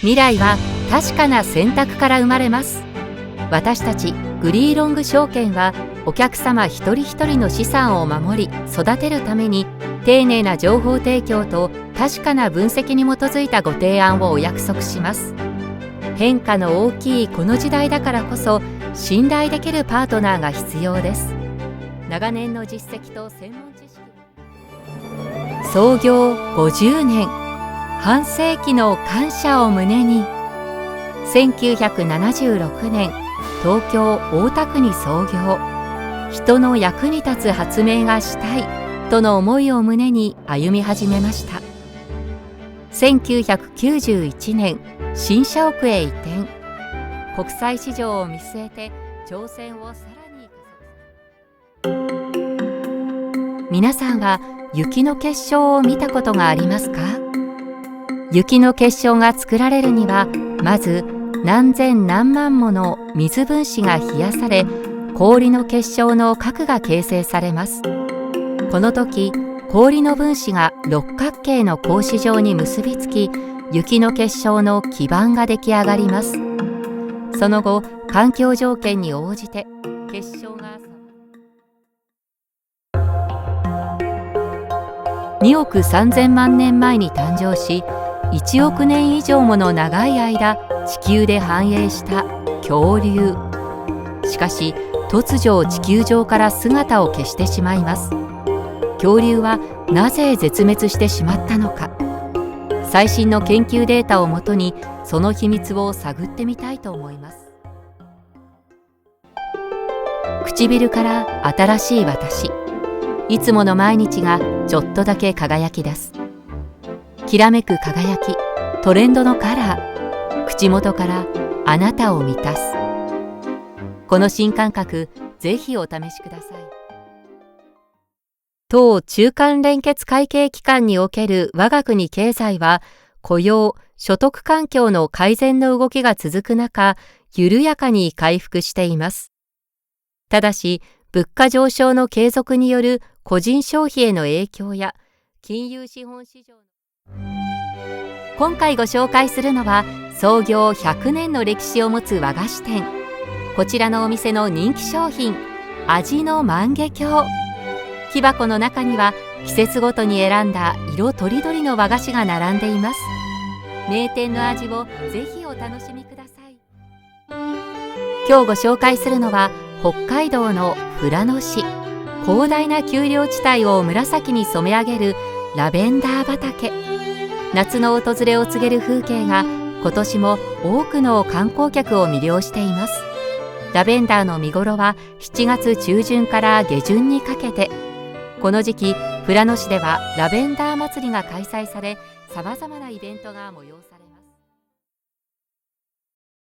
未来は確かな選択から生まれます。私たちグリーロング証券はお客様一人一人の資産を守り育てるために丁寧な情報提供と確かな分析に基づいたご提案をお約束します。変化の大きいこの時代だからこそ信頼できるパートナーが必要です。長年の実績と専門知識。創業50年、半世紀の感謝を胸に、1976年東京大田区に創業。人の役に立つ発明がしたいとの思いを胸に歩み始めました。1991年新社屋へ移転。国際市場を見据えて挑戦をさらに加速。皆さんは雪の結晶を見たことがありますか？雪の結晶が作られるにはまず何千何万もの水分子が冷やされ、氷の結晶の核が形成されます。この時氷の分子が六角形の格子状に結びつき、雪の結晶の基盤が出来上がります。その後環境条件に応じて結晶が2億3000万年前に誕生し、1億年以上もの長い間地球で繁栄した恐竜。しかし突如地球上から姿を消してしまいます。恐竜はなぜ絶滅してしまったのか。最新の研究データをもとにその秘密を探ってみたいと思います。唇から新しい私。いつもの毎日がちょっとだけ輝き出す。きらめく輝き、トレンドのカラー。口元からあなたを満たす。この新感覚、ぜひお試しください。当中間連結会計機関における我が国経済は、雇用・所得環境の改善の動きが続く中、緩やかに回復しています。ただし、物価上昇の継続による個人消費への影響や、金融資本市場の今回ご紹介するのは、創業100年の歴史を持つ和菓子店。こちらのお店の人気商品、味の万華鏡。木箱の中には季節ごとに選んだ色とりどりの和菓子が並んでいます。名店の味をぜひお楽しみください。今日ご紹介するのは北海道の富良野市。広大な丘陵地帯を紫に染め上げるラベンダー畑。夏の訪れを告げる風景が今年も多くの観光客を魅了しています。ラベンダーの見頃は7月中旬から下旬にかけて。この時期、富良野市ではラベンダー祭りが開催され、さまざまなイベントが催されます。